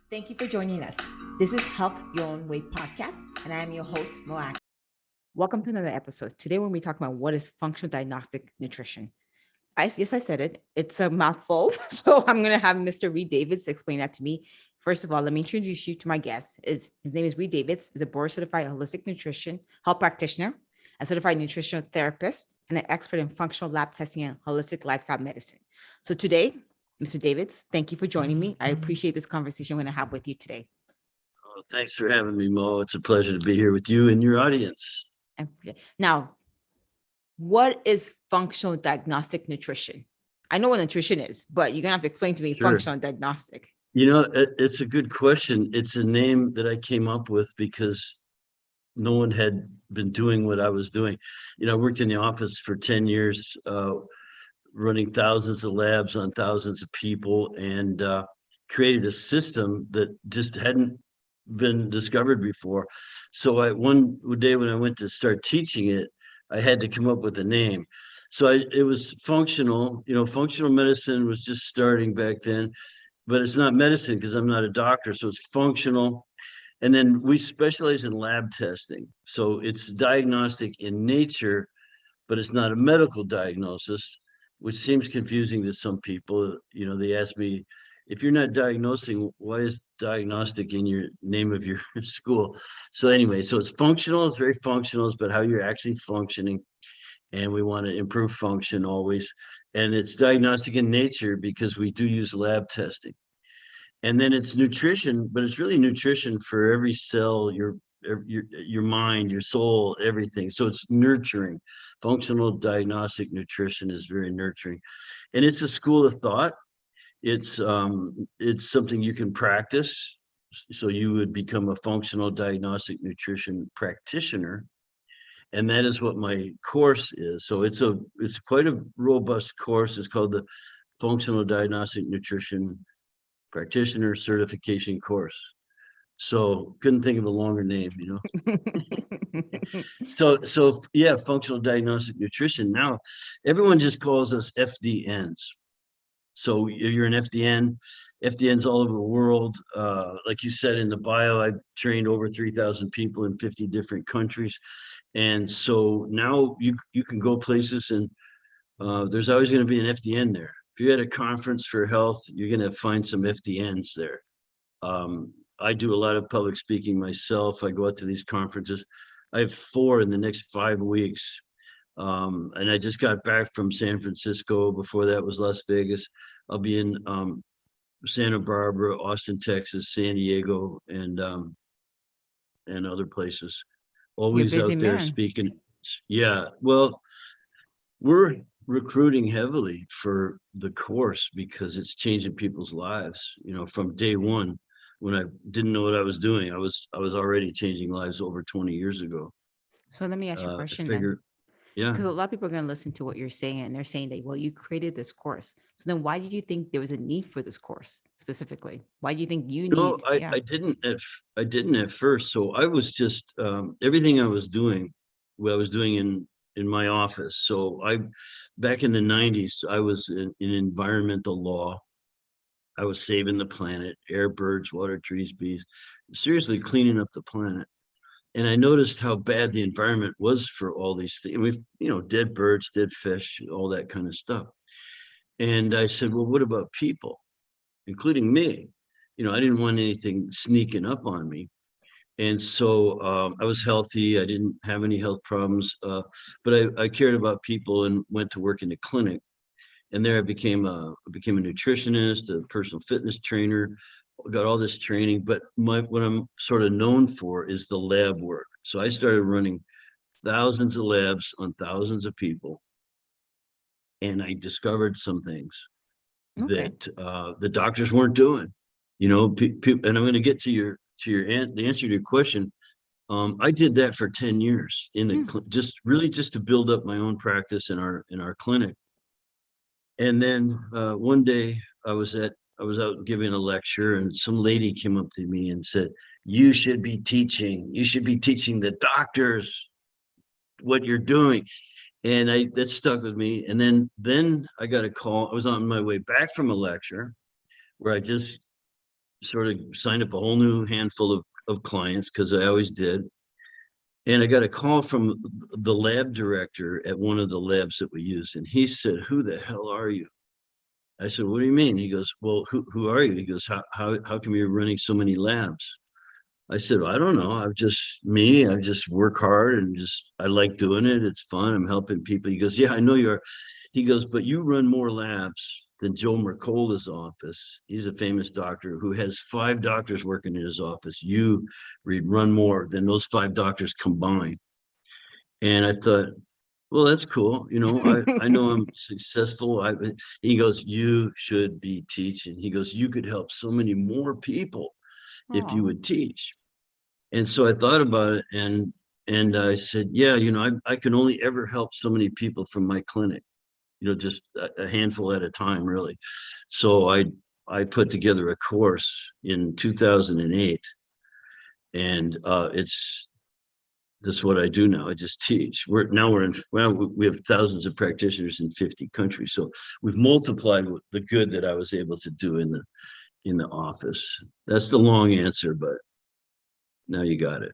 Thank you for joining us. This is Health Your Own Way podcast, and I am your host, Moak. Welcome to another episode. Today, we're going to be talking about what is functional diagnostic nutrition. Yes, I said it. It's a mouthful. So I'm going to have Mr. Reed Davids explain that to me. First of all, let me introduce you to my guest. His name is Reed Davids. He's a board certified holistic nutrition health practitioner, a certified nutritional therapist, and an expert in functional lab testing and holistic lifestyle medicine. So today, Mr. Davids, thank you for joining me. I appreciate this conversation I'm going to have with you today. Oh, thanks for having me, Mo. It's a pleasure to be here with you and your audience. Now, what is functional diagnostic nutrition? I know what nutrition is, but you're going to have to explain to me functional diagnostic. It's a good question. It's a name that I came up with because no one had been doing what I was doing. I worked in the office for 10 years, running thousands of labs on thousands of people, and created a system that just hadn't been discovered before. So one day when I went to start teaching it, I had to come up with a name. So it was functional. Functional medicine was just starting back then, but it's not medicine because I'm not a doctor. So it's functional. And then we specialize in lab testing. So it's diagnostic in nature, but it's not a medical diagnosis, which seems confusing to some people. They ask me, if you're not diagnosing, why is diagnostic in your name of your school? So anyway, so it's functional. It's very functional. It's about how you're actually functioning. And we want to improve function always. And it's diagnostic in nature because we do use lab testing. And then it's nutrition, but it's really nutrition for every cell, your mind, your soul, everything. So it's nurturing. Functional diagnostic nutrition is very nurturing. And it's a school of thought. It's something you can practice. So you would become a functional diagnostic nutrition practitioner. And that is what my course is. So it's quite a robust course. It's called the Functional Diagnostic Nutrition Practitioner Certification Course. So couldn't think of a longer name, So yeah, functional diagnostic nutrition. Now everyone just calls us FDNs. So you're an FDN. FDNs all over the world. Like you said in the bio, I've trained over 3,000 people in 50 different countries. And so now you can go places and there's always going to be an FDN there. If you're at a conference for health, you're going to find some FDNs there. I do a lot of public speaking myself. I go out to these conferences. I have 4 in the next 5 weeks. And I just got back from San Francisco. Before that was Las Vegas. I'll be in Santa Barbara, Austin, Texas, San Diego, and other places. Always out there speaking. Yeah, well, we're recruiting heavily for the course because it's changing people's lives. From day one, when I didn't know what I was doing, I was already changing lives over 20 years ago. So let me ask you a question. Yeah. Because a lot of people are going to listen to what you're saying, and they're saying that, well, you created this course. So then why did you think there was a need for this course specifically? Why do you think you need? No, I didn't at first. So I was just everything I was doing, what I was doing in my office. So back in the 90s, I was in environmental law. I was saving the planet, air, birds, water, trees, bees, seriously cleaning up the planet. And I noticed how bad the environment was for all these things. Dead birds, dead fish, all that kind of stuff. And I said, well, what about people, including me? I didn't want anything sneaking up on me. And so I was healthy. I didn't have any health problems, but I cared about people and went to work in the clinic. And there I became a nutritionist, a personal fitness trainer, got all this training. But what I'm sort of known for is the lab work. So I started running thousands of labs on thousands of people. And I discovered some things that the doctors weren't doing, and I'm going to get to the answer to your question. I did that for 10 years in the just to build up my own practice in our clinic. And then one day I was out giving a lecture, and some lady came up to me and said, you should be teaching the doctors what you're doing. And that stuck with me. And then I got a call. I was on my way back from a lecture where I just sort of signed up a whole new handful of clients, because I always did. And I got a call from the lab director at one of the labs that we used. And he said, "Who the hell are you?" I said, "What do you mean?" He goes, "Well, who are you?" He goes, how come you're running so many labs?" I said, "I don't know. I'm just me. I just work hard and just, I like doing it. It's fun. I'm helping people." He goes, "Yeah, I know you're." He goes, "But you run more labs than Joe Mercola's office. He's a famous doctor who has 5 doctors working in his office. You run more than those 5 doctors combined." And I thought, well, that's cool. I know I'm successful. He goes, "You should be teaching." He goes, "You could help so many more people if you Oh, would teach." And so I thought about it, and I said, "Yeah, I can only ever help so many people from my clinic, just a handful at a time, really." So I put together a course in 2008, and that's what I do now. I just teach. We have thousands of practitioners in 50 countries. So we've multiplied the good that I was able to do in the office. That's the long answer, but now you got it.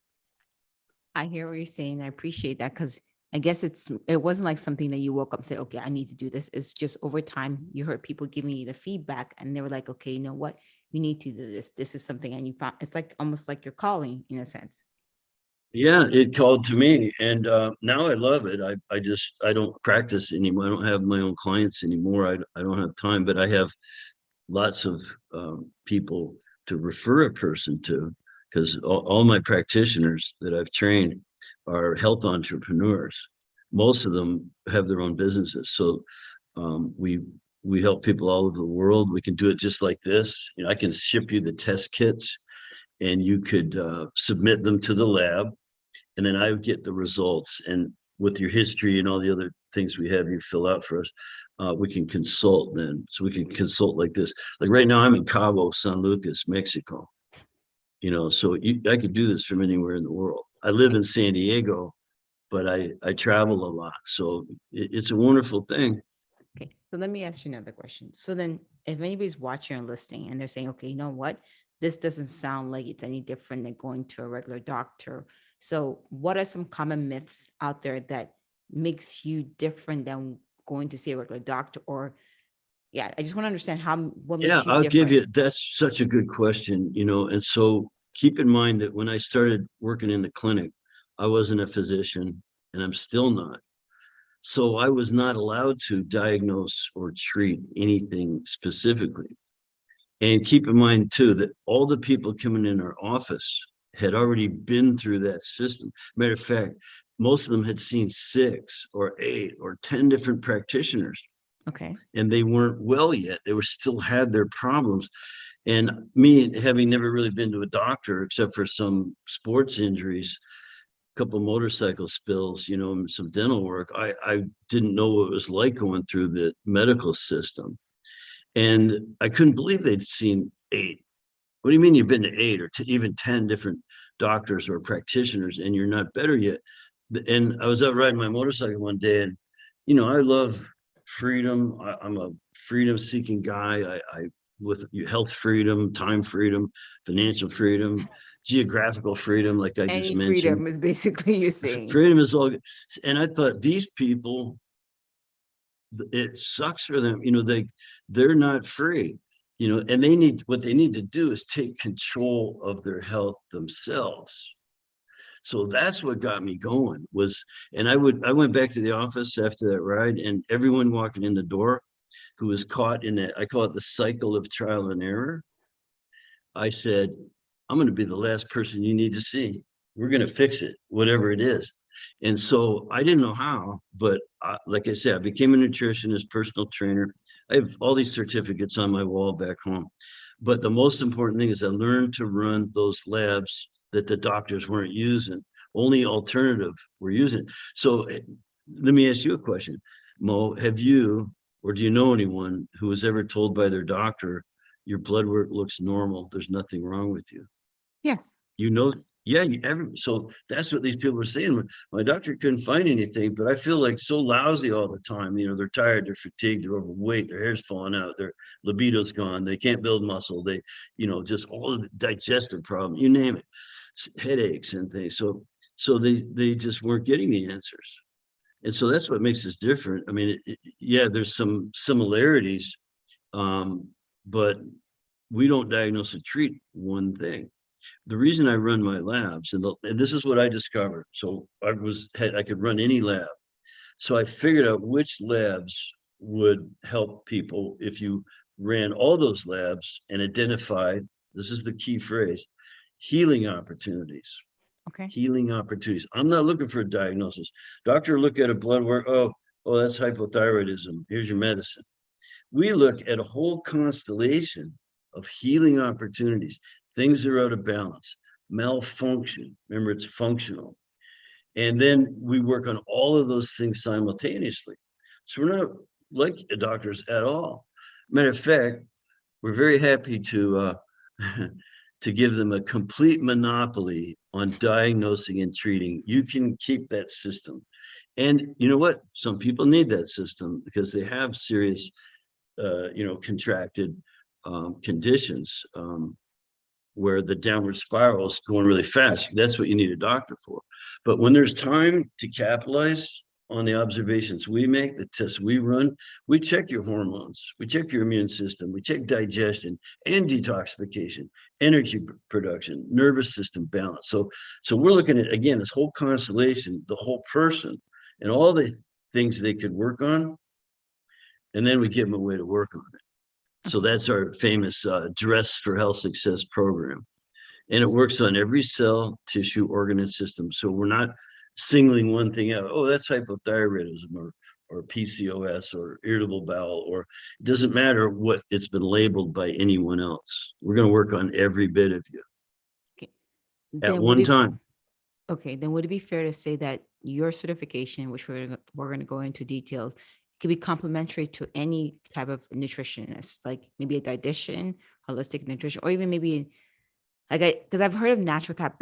I hear what you're saying. I appreciate that because I guess it wasn't like something that you woke up and said, okay, I need to do this. It's just over time you heard people giving you the feedback and they were like, okay, you know what? You need to do this. This is something, and you found it's like almost like your calling in a sense. Yeah, it called to me, and now I love it. I don't practice anymore. I don't have my own clients anymore. I don't have time, but I have lots of people to refer a person to, because all my practitioners that I've trained are health entrepreneurs. Most of them have their own businesses. So we help people all over the world. We can do it just like this. I can ship you the test kits, and you could submit them to the lab, and then I would get the results. And with your history and all the other things we have you fill out for us, we can consult then. So we can consult like this. Like right now, I'm in Cabo San Lucas, Mexico. So I could do this from anywhere in the world. I live in San Diego, but I travel a lot. So it's a wonderful thing. Okay. So let me ask you another question. So then if anybody's watching or listening and they're saying, okay, you know what? This doesn't sound like it's any different than going to a regular doctor. So what are some common myths out there that makes you different than going to see a regular doctor? Or yeah, I just want to understand what Yeah, makes you I'll give different. you, that's such a good question, and so keep in mind that when I started working in the clinic, I wasn't a physician, and I'm still not. So I was not allowed to diagnose or treat anything specifically. And keep in mind too, that all the people coming in our office had already been through that system. Matter of fact, most of them had seen 6 or 8 or 10 different practitioners, Okay. and they weren't well yet. They were still had their problems. And me, having never really been to a doctor except for some sports injuries, a couple motorcycle spills, and some dental work, I didn't know what it was like going through the medical system. And I couldn't believe they'd seen 8. What do you mean you've been to 8 or even 10 different doctors or practitioners and you're not better yet? And I was out riding my motorcycle one day, and I love freedom. I'm a freedom seeking guy. I with health freedom, time freedom, financial freedom, geographical freedom, like I just Any mentioned. freedom is basically you're saying. Freedom is all good. And I thought, these people, it sucks for them. They're not free. And what they need to do is take control of their health themselves. So that's what got me going and I went back to the office after that ride, and everyone walking in the door who was caught in that, I call it the cycle of trial and error. I said, I'm going to be the last person you need to see. We're going to fix it, whatever it is. And so I didn't know how, but like I said, I became a nutritionist, personal trainer. I have all these certificates on my wall back home. But the most important thing is I learned to run those labs that the doctors weren't using. Only alternative were using. So let me ask you a question, Mo. Have you, or do you know anyone who was ever told by their doctor, your blood work looks normal, there's nothing wrong with you? Yes. You know, Yeah, so that's what these people are saying. My doctor couldn't find anything, but I feel like so lousy all the time. They're tired, they're fatigued, they're overweight, their hair's falling out, their libido's gone, they can't build muscle, they, just all of the digestive problems, you name it, headaches and things. So they just weren't getting the answers. And so that's what makes us different. I mean, yeah, there's some similarities, but we don't diagnose and treat one thing. The reason I run my labs, and this is what I discovered. So I could run any lab. So I figured out which labs would help people if you ran all those labs and identified, this is the key phrase, healing opportunities. Okay. Healing opportunities. I'm not looking for a diagnosis. Doctor, look at a blood work. Oh, that's hypothyroidism. Here's your medicine. We look at a whole constellation of healing opportunities, things that are out of balance, malfunction. Remember, it's functional. And then we work on all of those things simultaneously. So we're not like doctors at all. Matter of fact, we're very happy to to give them a complete monopoly on diagnosing and treating. You can keep that system. And you know what? Some people need that system because they have serious contracted conditions where the downward spiral is going really fast. That's what you need a doctor for. But when there's time to capitalize on the observations we make, the tests we run, we check your hormones, we check your immune system, we check digestion and detoxification, energy production, nervous system balance. So we're looking at, again, this whole constellation, the whole person, and all the things they could work on, and then we give them a way to work on it. So that's our famous Dress for Health Success program. And it works on every cell, tissue, organ, and system. So we're not singling one thing out. Oh, that's hypothyroidism or PCOS or irritable bowel, or it doesn't matter what it's been labeled by anyone else. We're going to work on every bit of you at one time. Okay, then would it be fair to say that your certification, which we're going to go into details, could be complementary to any type of nutritionist, like maybe a dietitian, holistic nutrition, or even maybe because I've heard of naturopath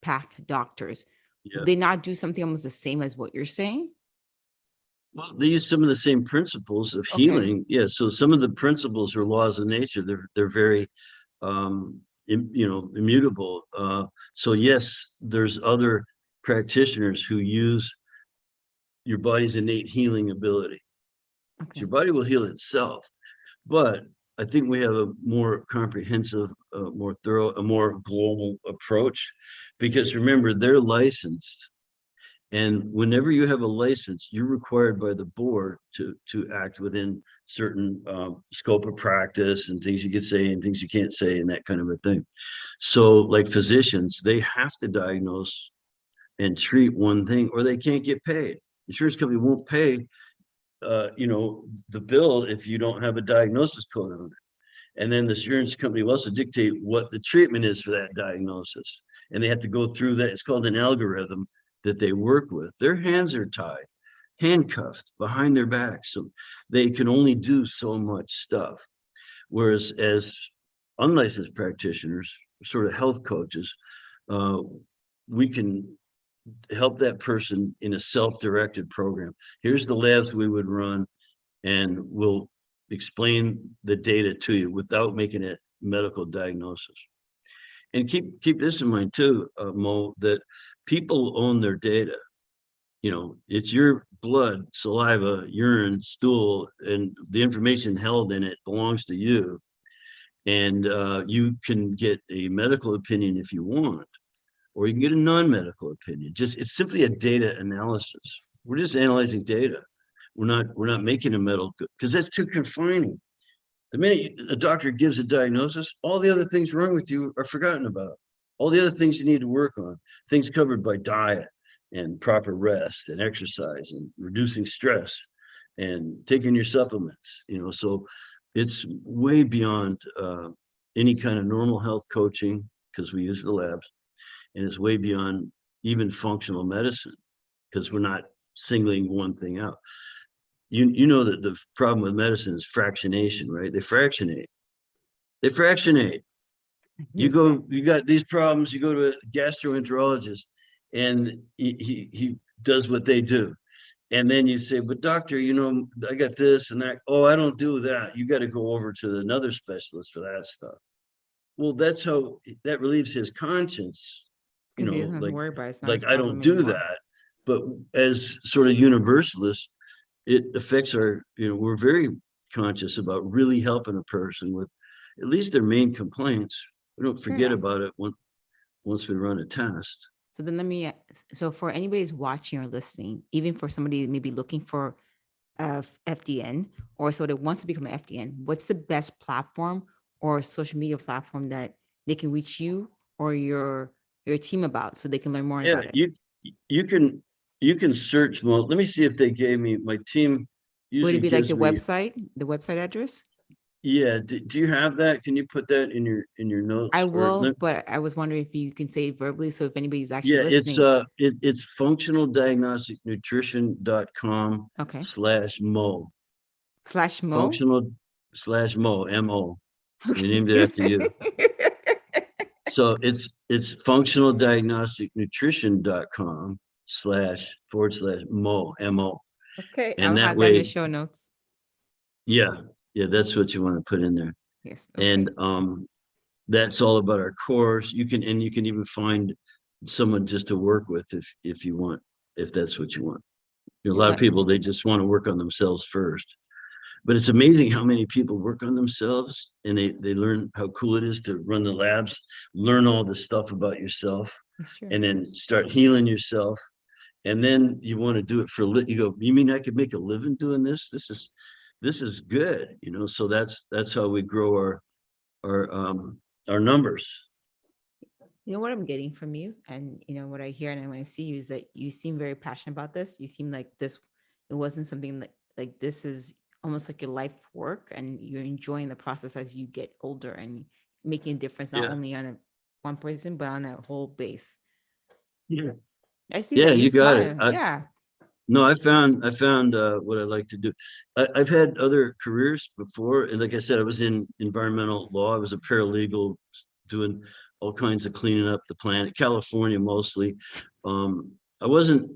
path doctors. Yeah. They not do something almost the same as what you're saying? Well, they use some of the same principles of healing. Yeah. So some of the principles or laws of nature, they're very immutable. So yes, there's other practitioners who use your body's innate healing ability. So your body will heal itself, but I think we have a more comprehensive, more thorough, a more global approach, because remember, they're licensed. And whenever you have a license, you're required by the board to act within certain scope of practice and things you can say and things you can't say and that kind of a thing. So like physicians, they have to diagnose and treat one thing or they can't get paid. Insurance company won't pay the bill if you don't have a diagnosis code on it. And then the insurance company will also dictate what the treatment is for that diagnosis. And they have to go through that. It's called an algorithm that they work with. Their hands are tied, handcuffed behind their backs. So they can only do so much stuff. Whereas as unlicensed practitioners, sort of health coaches, we can help that person in a self-directed program. Here's the labs we would run, and we'll explain the data to you without making a medical diagnosis. And keep this in mind too, Mo, that people own their data. It's your blood, saliva, urine, stool, and the information held in it belongs to you. And you can get a medical opinion if you want, or you can get a non-medical opinion. It's simply a data analysis. We're just analyzing data. We're not making a medical, because that's too confining. The minute a doctor gives a diagnosis, all the other things wrong with you are forgotten about. All the other things you need to work on, things covered by diet and proper rest and exercise and reducing stress and taking your supplements. So it's way beyond any kind of normal health coaching, because we use the labs, and it's way beyond even functional medicine, because we're not singling one thing out. You know that the problem with medicine is fractionation, right? They fractionate. You got these problems, you go to a gastroenterologist and he does what they do. And then you say, but doctor, I got this and that. Oh, I don't do that. You got to go over to another specialist for that stuff. Well, that's how that relieves his conscience, Because he doesn't have to like worry about it. It's not his like I problem don't do anymore. that. But as sort of universalists, it affects we're very conscious about really helping a person with at least their main complaints. We don't forget Yeah. about it once we run a test. So then so for anybody who's watching or listening, even for somebody maybe looking for FDN or so that wants to become an FDN, what's the best platform or social media platform that they can reach you or your team about so they can learn more Yeah, about it? you can search. Well, let me see if they gave me, my team Would it usually be like gives me. the website address? Yeah, do you have that? Can you put that in your I notes or will, but I was wondering if you can say it verbally. So if anybody's actually yeah, it's listening, it's functionaldiagnosticnutrition.com okay. slash mo Slash Mo. functional slash mo mo. We Okay. named it after you. So it's functionaldiagnosticnutrition.com / mo mo. Okay. And I'll that have that in the way, show notes. yeah, that's what you want to put in there. Yes. And Okay. that's all about our course. You can even find someone just to work with if you want, if that's what you want. A Yeah, lot of people, they just want to work on themselves first. But it's amazing how many people work on themselves and they learn how cool it is to run the labs, learn all this stuff about yourself, that's true. and then start healing yourself. And then you want to do it for you go, you mean I could make a living doing this? This is good, So that's how we grow our numbers. You know what I'm getting from you, and what I hear and when I see you is that you seem very passionate about this. You seem like this. It wasn't something like this is almost like your life work, and you're enjoying the process as you get older and making a difference not Yeah. only on one person but on a whole base. Yeah. I see Yeah, that you you got it. smile. Yeah. No, I found what I like to do. I've had other careers before, and like I said, I was in environmental law. I was a paralegal doing all kinds of cleaning up the planet, California mostly. I wasn't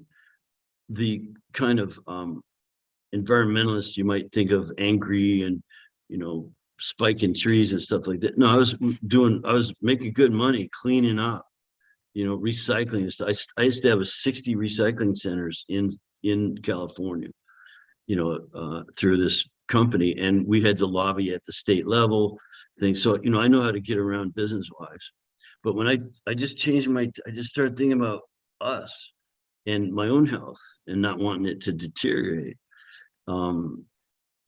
the kind of environmentalist you might think of, angry and spiking trees and stuff like that. No, I was making good money cleaning up, recycling and stuff. I used to have 60 recycling centers in California, through this company, and we had to lobby at the state level things. So, I know how to get around business wise. But when I just I just started thinking about us and my own health and not wanting it to deteriorate. Um,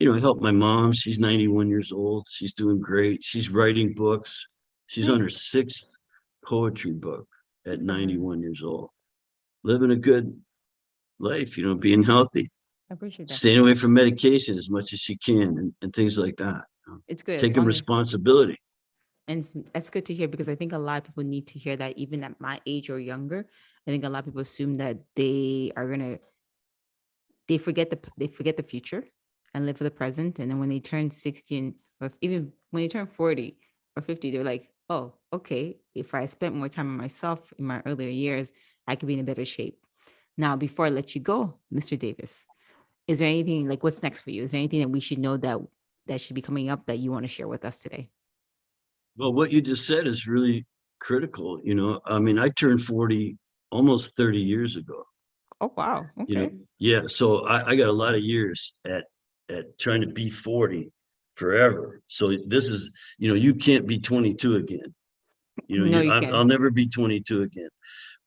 I helped my mom. She's 91 years old. She's doing great. She's writing books. She's on her Nice. 6th poetry book at Good for her. 91 years old, living a good life, being healthy, I appreciate that from staying you. away from medication as much as she can and things like that. It's good as Taking long as responsibility. and that's good to hear because I think a lot of people need to hear that even at my age or younger. I think a lot of people assume that they forget the future and live for the present. And then when they turn 60 or even when they turn 40 or 50, they're like, oh, okay, if I spent more time on myself in my earlier years, I could be in a better shape. Now, before I let you go, Mr. Davis, is there anything like what's next for you? Is there anything that we should know that should be coming up that you want to share with us today? Well, what you just said is really critical. I mean, I turned 40 almost 30 years ago. Oh, wow. Okay. Yeah. So I got a lot of years at trying to be 40 forever. So this is, you can't be 22 again. No, you I'll can. never be 22 again.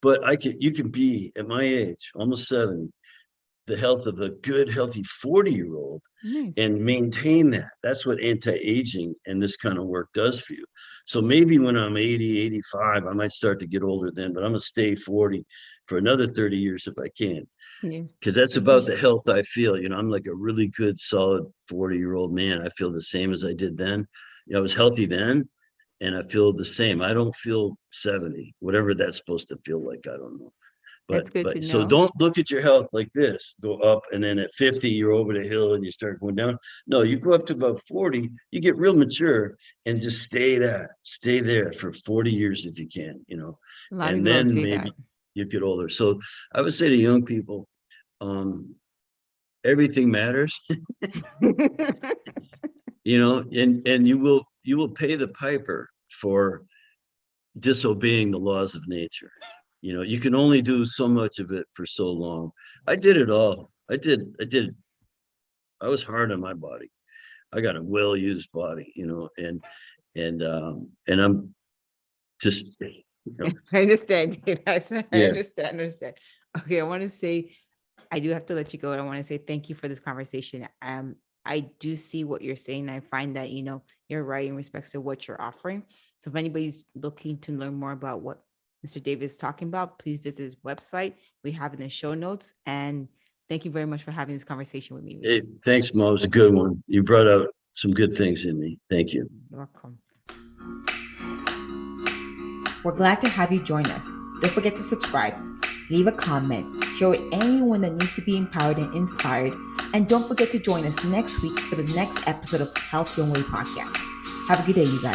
But you can be at my age, almost 70, the health of a good, healthy 40-year-old Nice. and maintain that. That's what anti-aging and this kind of work does for you. So maybe when I'm 80, 85, I might start to get older then, but I'm going to stay 40 for another 30 years if I can. Yeah. Because that's about the health I feel. I'm like a really good, solid 40-year-old man. I feel the same as I did then. I was healthy then, and I feel the same. I don't feel 70, whatever that's supposed to feel like. I don't know. That's good to So know. don't look at your health like this, go up, and then at 50, you're over the hill and you start going down. No, you go up to about 40, you get real mature and just stay there for 40 years if you can, A lot of and people don't then see maybe that. you get older. So I would say to young people, everything matters, and you will pay the piper for disobeying the laws of nature. You can only do so much of it for so long. I did it all. I was hard on my body. I got a well-used body, and I'm just, I understand. Dave. I yeah. understand. Okay, I want to say, I do have to let you go. And I want to say thank you for this conversation. I do see what you're saying. I find that, you're right in respects to what you're offering. So if anybody's looking to learn more about what Mr. David is talking about, please visit his website. We have it in the show notes. And thank you very much for having this conversation with me. Hey, thanks, Mo. It was a good one. You brought out some good things in me. Thank you. You're welcome. We're glad to have you join us. Don't forget to subscribe, leave a comment, share with anyone that needs to be empowered and inspired, and don't forget to join us next week for the next episode of Health Your Own Way podcast. Have a good day, you guys.